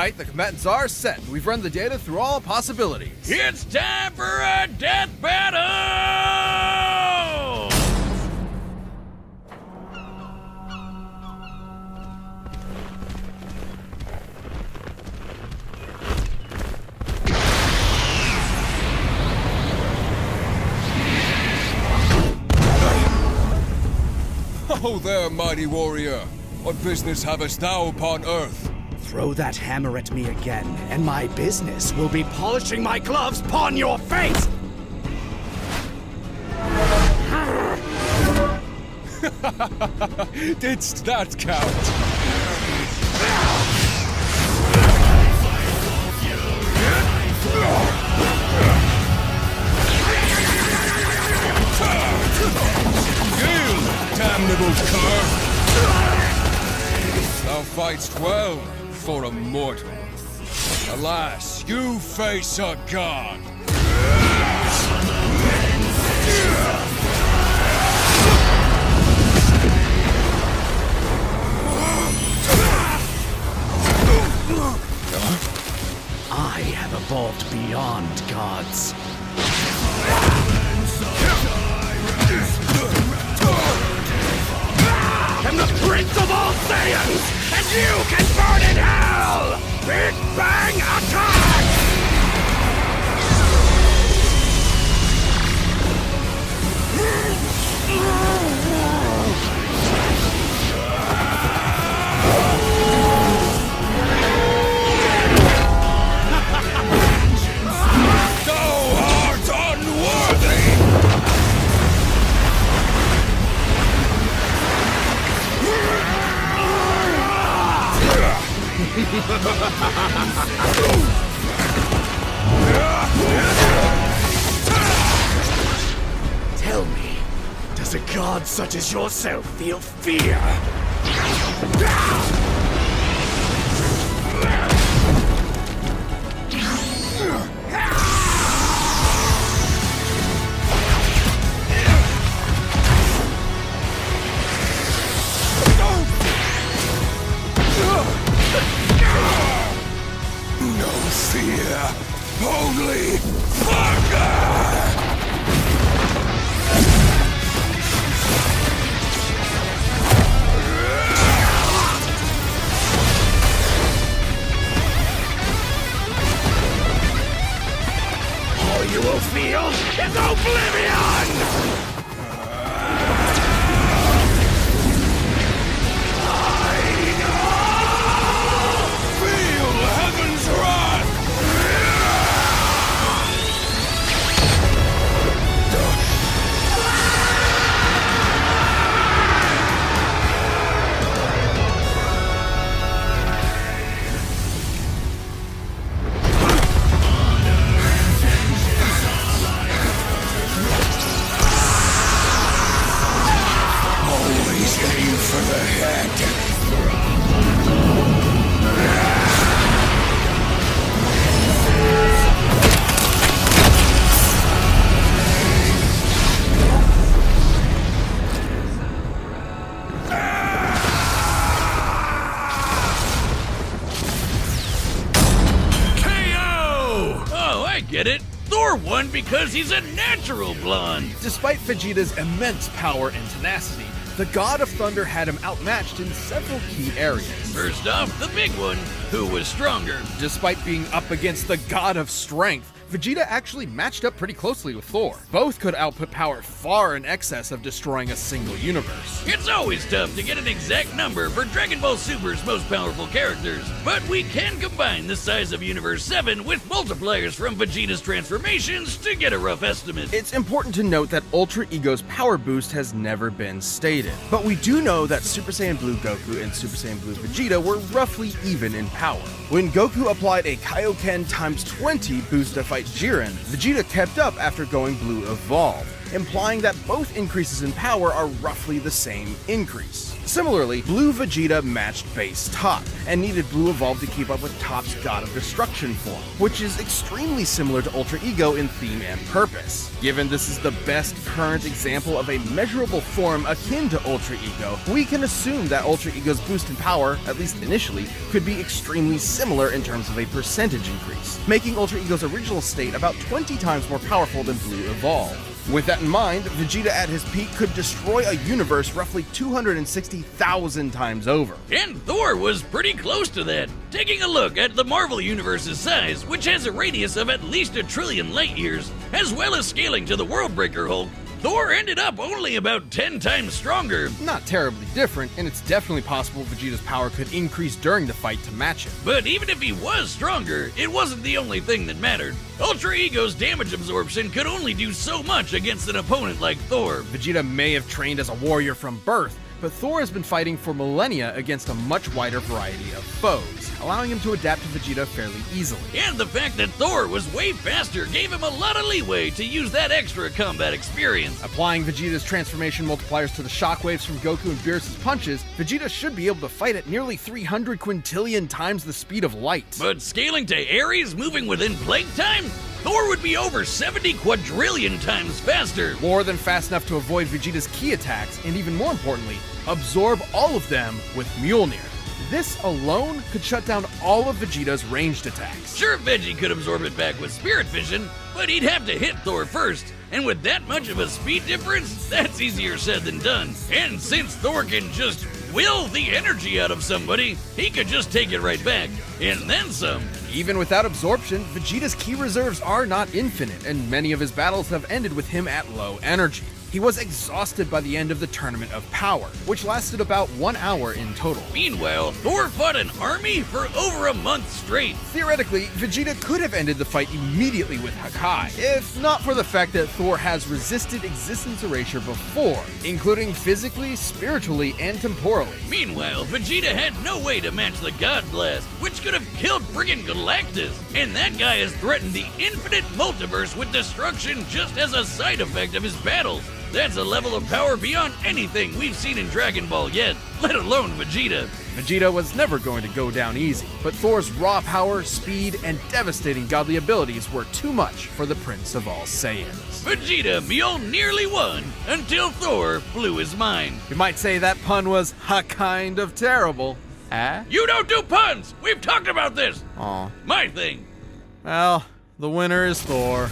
Alright, the combatants are set. We've run the data through all possibilities. It's time for a death battle! Oh there, mighty warrior. What business havest thou upon earth? Throw that hammer at me again, and my business will be polishing my gloves upon your face! Didst that count? Damnable cur! Thou fight'st well for a mortal. Alas, you face a god! I have evolved beyond gods. I'm the Prince of all Saiyans, and you can burn in hell! Big Bang Attack! Thou art unworthy! Tell me, does a god such as yourself feel fear? No fear, only fire! All you will feel is oblivion! Feel heaven's wrath! Always aim for the head. Oh, I get it. Thor won because he's a natural blonde. Despite Vegeta's immense power and tenacity, the God of Thunder had him outmatched in several key areas. First off, the big one, who was stronger. Despite being up against the God of Strength, Vegeta actually matched up pretty closely with Thor. Both could output power far in excess of destroying a single universe. It's always tough to get an exact number for Dragon Ball Super's most powerful characters, but we can combine the size of Universe 7 with multipliers from Vegeta's transformations to get a rough estimate. It's important to note that Ultra Ego's power boost has never been stated, but we do know that Super Saiyan Blue Goku and Super Saiyan Blue Vegeta were roughly even in power. When Goku applied a Kaioken times 20 boost to fight Jiren, Vegeta kept up after going Blue Evolve, implying that both increases in power are roughly the same increase. Similarly, Blue Vegeta matched base Top, and needed Blue Evolve to keep up with Top's God of Destruction form, which is extremely similar to Ultra Ego in theme and purpose. Given this is the best current example of a measurable form akin to Ultra Ego, we can assume that Ultra Ego's boost in power, at least initially, could be extremely similar in terms of a percentage increase, making Ultra Ego's original state about 20 times more powerful than Blue Evolve. With that in mind, Vegeta at his peak could destroy a universe roughly 260,000 times over. And Thor was pretty close to that. Taking a look at the Marvel Universe's size, which has a radius of at least 1 trillion light years, as well as scaling to the Worldbreaker Hulk, Thor ended up only about 10 times stronger. Not terribly different, and it's definitely possible Vegeta's power could increase during the fight to match it. But even if he was stronger, it wasn't the only thing that mattered. Ultra Ego's damage absorption could only do so much against an opponent like Thor. Vegeta may have trained as a warrior from birth, but Thor has been fighting for millennia against a much wider variety of foes, allowing him to adapt to Vegeta fairly easily. And the fact that Thor was way faster gave him a lot of leeway to use that extra combat experience. Applying Vegeta's transformation multipliers to the shockwaves from Goku and Beerus' punches, Vegeta should be able to fight at nearly 300 quintillion times the speed of light. But scaling to Ares moving within plague time? Thor would be over 70 quadrillion times faster. More than fast enough to avoid Vegeta's key attacks, and even more importantly, absorb all of them with Mjolnir. This alone could shut down all of Vegeta's ranged attacks. Sure, Veggie could absorb it back with Spirit Vision, but he'd have to hit Thor first. And with that much of a speed difference, that's easier said than done. And since Thor can just will the energy out of somebody, he could just take it right back, and then some. Even without absorption, Vegeta's ki reserves are not infinite, and many of his battles have ended with him at low energy. He was exhausted by the end of the Tournament of Power, which lasted about 1 hour in total. Meanwhile, Thor fought an army for over a month straight. Theoretically, Vegeta could have ended the fight immediately with Hakai, if not for the fact that Thor has resisted existence erasure before, including physically, spiritually, and temporally. Meanwhile, Vegeta had no way to match the God Blast, which could have killed friggin' Galactus. And that guy has threatened the infinite multiverse with destruction just as a side effect of his battles. That's a level of power beyond anything we've seen in Dragon Ball yet, let alone Vegeta. Vegeta was never going to go down easy, but Thor's raw power, speed, and devastating godly abilities were too much for the Prince of All Saiyans. Vegeta nearly won until Thor blew his mind. You might say that pun was kind of terrible. You don't do puns! We've talked about this! Aw. My thing. Well, the winner is Thor.